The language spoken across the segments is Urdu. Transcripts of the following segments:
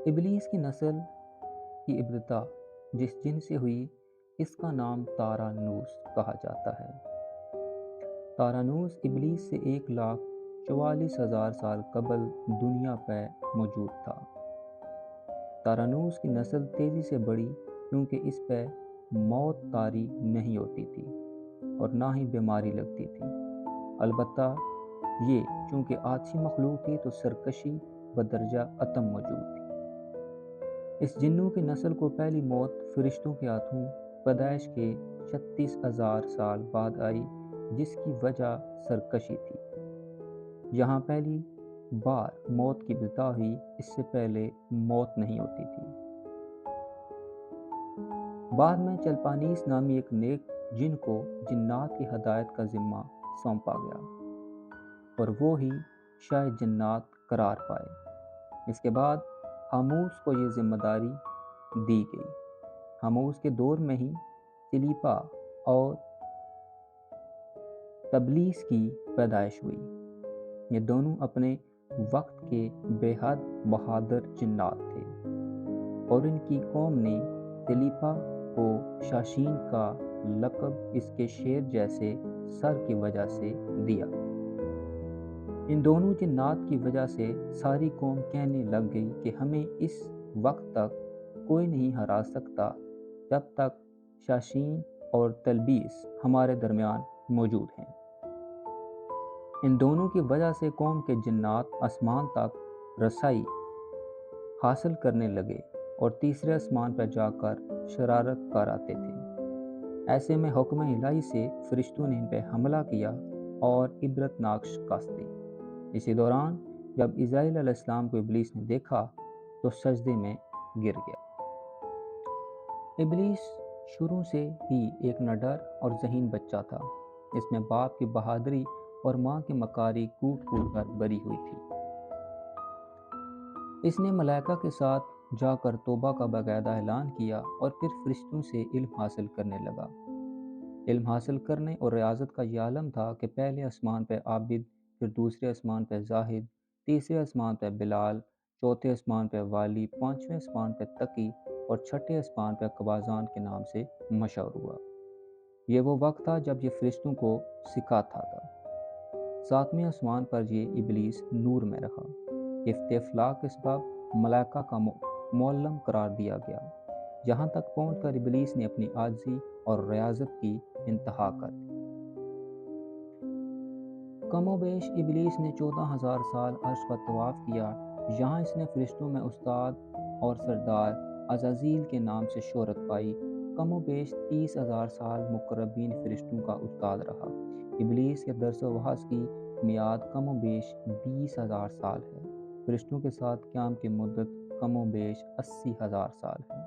ابلیس کی نسل کی ابتدا جس جن سے ہوئی اس کا نام تارانوس کہا جاتا ہے۔ تارانوس ابلیس سے 1,44,000 سال قبل دنیا پہ موجود تھا۔ تارانوس کی نسل تیزی سے بڑھی کیونکہ اس پہ موت طاری نہیں ہوتی تھی اور نہ ہی بیماری لگتی تھی۔ البتہ یہ چونکہ آتشی مخلوق تھی تو سرکشی بدرجہ اتم موجود تھی۔ اس جنوں کی نسل کو پہلی موت فرشتوں کے ہاتھوں پیدائش کے 36,000 سال بعد آئی، جس کی وجہ سرکشی تھی۔ یہاں پہلی بار موت کی ابتدا ہوئی، اس سے پہلے موت نہیں ہوتی تھی۔ بعد میں چلپانیس نامی ایک نیک جن کو جنات کی ہدایت کا ذمہ سونپا گیا اور وہ ہی شاہ جنات قرار پائے۔ اس کے بعد ہاموس کو یہ ذمہ داری دی گئی۔ ہاموس کے دور میں ہی سلیپا اور تبلیس کی پیدائش ہوئی۔ یہ دونوں اپنے وقت کے بے حد بہادر جنات تھے اور ان کی قوم نے سلیپا کو شاشین کا لقب اس کے شیر جیسے سر کی وجہ سے دیا۔ ان دونوں جنات کی وجہ سے ساری قوم کہنے لگ گئی کہ ہمیں اس وقت تک کوئی نہیں ہرا سکتا جب تک شاشین اور تلبیس ہمارے درمیان موجود ہیں۔ ان دونوں کی وجہ سے قوم کے جنات آسمان تک رسائی حاصل کرنے لگے اور تیسرے آسمان پر جا کر شرارت کر آتے تھے۔ ایسے میں حکم الہی سے فرشتوں نے ان پہ حملہ کیا اور عبرتناک شکست دی۔ اسی دوران جب اسرائیل علیہ السلام کو ابلیس نے دیکھا تو سجدے میں گر گیا۔ ابلیس شروع سے ہی ایک نڈر اور ذہین بچہ تھا۔ اس میں باپ کی بہادری اور ماں کی مکاری کوٹ کوٹ کر بری ہوئی تھی۔ اس نے ملائکہ کے ساتھ جا کر توبہ کا باقاعدہ اعلان کیا اور پھر فرشتوں سے علم حاصل کرنے لگا۔ علم حاصل کرنے اور ریاضت کا یہ عالم تھا کہ پہلے آسمان پہ عابد، پھر دوسرے آسمان پہ زاہد، تیسرے آسمان پہ بلال، چوتھے آسمان پہ والی، پانچویں آسمان پہ تقی اور چھٹے آسمان پہ قبازان کے نام سے مشہور ہوا۔ یہ وہ وقت تھا جب یہ فرشتوں کو سکھاتا تھا۔ ساتویں آسمان پر یہ ابلیس نور میں رہا۔ افتفلاک کے سبب ملائکہ کا معلم قرار دیا گیا، جہاں تک پہنچ کر ابلیس نے اپنی عاجزی اور ریاضت کی انتہا کر دی۔ کم و بیش ابلیس نے 14,000 سال عرش پر طواف کیا۔ یہاں اس نے فرشتوں میں استاد اور سردار عزازیل کے نام سے شہرت پائی۔ کم و بیش 30,000 سال مقربین فرشتوں کا استاد رہا۔ ابلیس کے درس و وعظ کی میعاد کم و بیش 20,000 سال ہے۔ فرشتوں کے ساتھ قیام کی مدت کم و بیش 80,000 سال ہے۔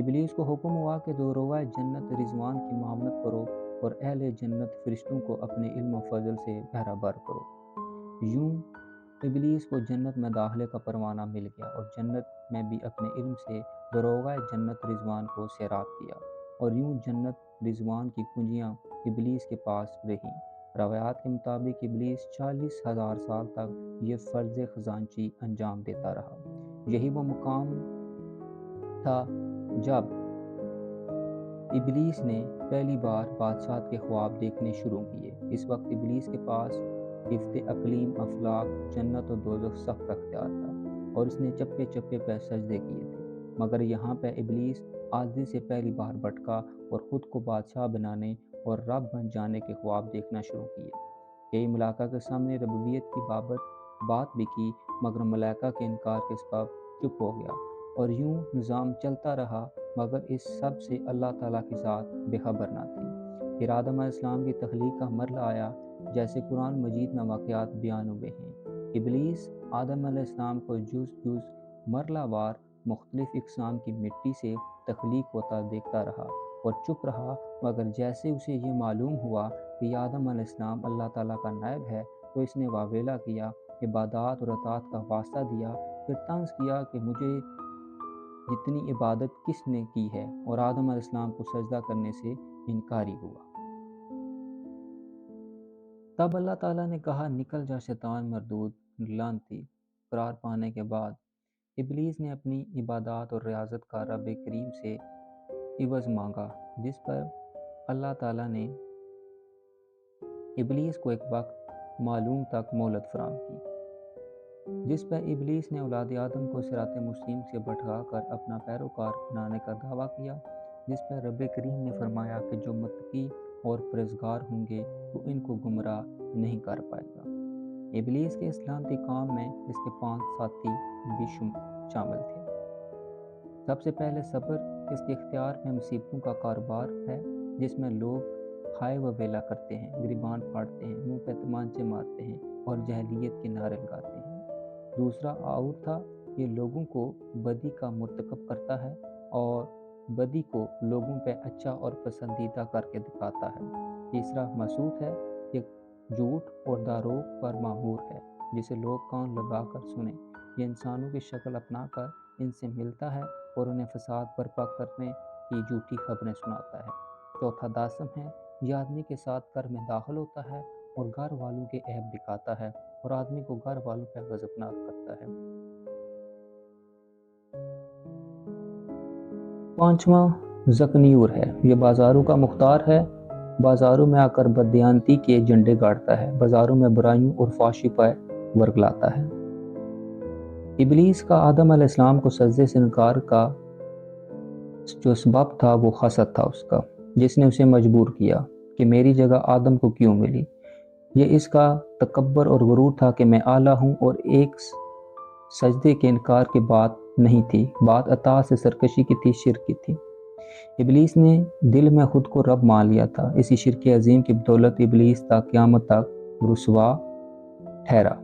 ابلیس کو حکم ہوا کہ دوروہ جنت رضوان کی معاملت کرو اور اہل جنت فرشتوں کو اپنے علم و فضل سے بہرہ بر کرو۔ یوں ابلیس کو جنت میں داخلے کا پروانہ مل گیا اور جنت میں بھی اپنے علم سے دروغہ جنت رضوان کو سیراب کیا، اور یوں جنت رضوان کی کنجیاں ابلیس کے پاس رہیں۔ روایات کے مطابق ابلیس 40,000 سال تک یہ فرض خزانچی انجام دیتا رہا۔ یہی وہ مقام تھا جب ابلیس نے پہلی بار بادشاہت کے خواب دیکھنے شروع کیے۔ اس وقت ابلیس کے پاس افت اقلیم، افلاک، جنت و دوزخ سب کا اختیار تھا اور اس نے چپے چپے پہ سجدے کیے تھے، مگر یہاں پہ ابلیس عاجزی سے پہلی بار بھٹکا اور خود کو بادشاہ بنانے اور رب بن جانے کے خواب دیکھنا شروع کیے۔ کئی ملائکہ کے سامنے ربوبیت کی بات بھی کی، مگر ملائکہ کے انکار کے سبب چپ ہو گیا، اور یوں نظام چلتا رہا، مگر اس سب سے اللہ تعالیٰ کی ذات بے خبر نہ تھی۔ پھر آدم علیہ السلام کی تخلیق کا مرحلہ آیا، جیسے قرآن مجید میں واقعات بیان ہوئے ہیں۔ ابلیس آدم علیہ السلام کو جز جز مرحلہ وار مختلف اقسام کی مٹی سے تخلیق ہوتا دیکھتا رہا اور چپ رہا، مگر جیسے اسے یہ معلوم ہوا کہ یہ آدم علیہ السلام اللہ تعالیٰ کا نائب ہے تو اس نے واویلا کیا، عبادات اور اطاعت کا واسطہ دیا، پھر طنز کیا کہ مجھے جتنی عبادت کس نے کی ہے، اور آدم علیہ السلام کو سجدہ کرنے سے انکاری ہوا۔ تب اللہ تعالیٰ نے کہا، نکل جا شیطان مردود لعنتی۔ قرار پانے کے بعد ابلیس نے اپنی عبادات اور ریاضت کا رب کریم سے عوض مانگا، جس پر اللہ تعالیٰ نے ابلیس کو ایک وقت معلوم تک مہلت فراہم کی، جس پر ابلیس نے اولاد آدم کو صراط مستقیم سے بھٹکا کر اپنا پیروکار بنانے کا دعویٰ کیا، جس پر رب کریم نے فرمایا کہ جو متقی اور پرہیزگار ہوں گے وہ ان کو گمراہ نہیں کر پائے گا۔ ابلیس کے اس لعنتی کام میں اس کے 5 ساتھی بھی شامل تھے۔ سب سے پہلے صبر، اس کے اختیار میں مصیبتوں کا کاروبار ہے، جس میں لوگ ہائے و ویلا کرتے ہیں، گریبان پھاڑتے ہیں، منہ پہ تمانچے مارتے ہیں اور جاہلیت کے نعرے لگاتے ہیں۔ دوسرا آؤر تھا، یہ لوگوں کو بدی کا مرتکب کرتا ہے اور بدی کو لوگوں پہ اچھا اور پسندیدہ کر کے دکھاتا ہے۔ تیسرا مسعود ہے، یہ جھوٹ اور دروغ پر مامور ہے، جسے لوگ کان لگا کر سنیں۔ یہ انسانوں کی شکل اپنا کر ان سے ملتا ہے اور انہیں فساد برپا کرنے کی جھوٹی خبریں سناتا ہے۔ چوتھا داسم ہے، یہ آدمی کے ساتھ گھر میں داخل ہوتا ہے اور گھر والوں کے عیب دکھاتا ہے اور آدمی کو گھر والوں پہ غضبناک کرتا ہے۔ پانچواں ذکنیور ہے، یہ بازاروں کا مختار ہے، بازاروں میں آ کر بددیانتی کے جھنڈے گاڑتا ہے، بازاروں میں برائیوں اور فحاشی پہ ورگلاتا ہے۔ ابلیس کا آدم علیہ السلام کو سجدے سے انکار کا جو سبب تھا وہ حسد تھا اس کا، جس نے اسے مجبور کیا کہ میری جگہ آدم کو کیوں ملی۔ یہ اس کا تکبر اور غرور تھا کہ میں اعلیٰ ہوں، اور ایک سجدے کے انکار کی بات نہیں تھی، بات اطاعت سے سرکشی کی تھی، شرک کی تھی۔ ابلیس نے دل میں خود کو رب مان لیا تھا، اسی شرک عظیم کی بدولت ابلیس تا قیامت تک رسوا ٹھہرا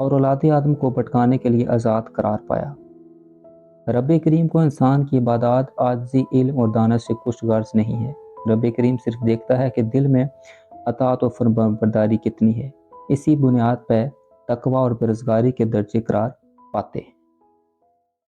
اور اولاد آدم کو بھٹکانے کے لیے آزاد قرار پایا۔ رب کریم کو انسان کی عبادات، عاجزی، علم اور دانش سے کچھ غرض نہیں ہے۔ رب کریم صرف دیکھتا ہے کہ دل میں اطاعت و فرمانبرداری کتنی ہے، اسی بنیاد پہ تقویٰ اور پرہیزگاری کے درجے قرار پاتے ہیں۔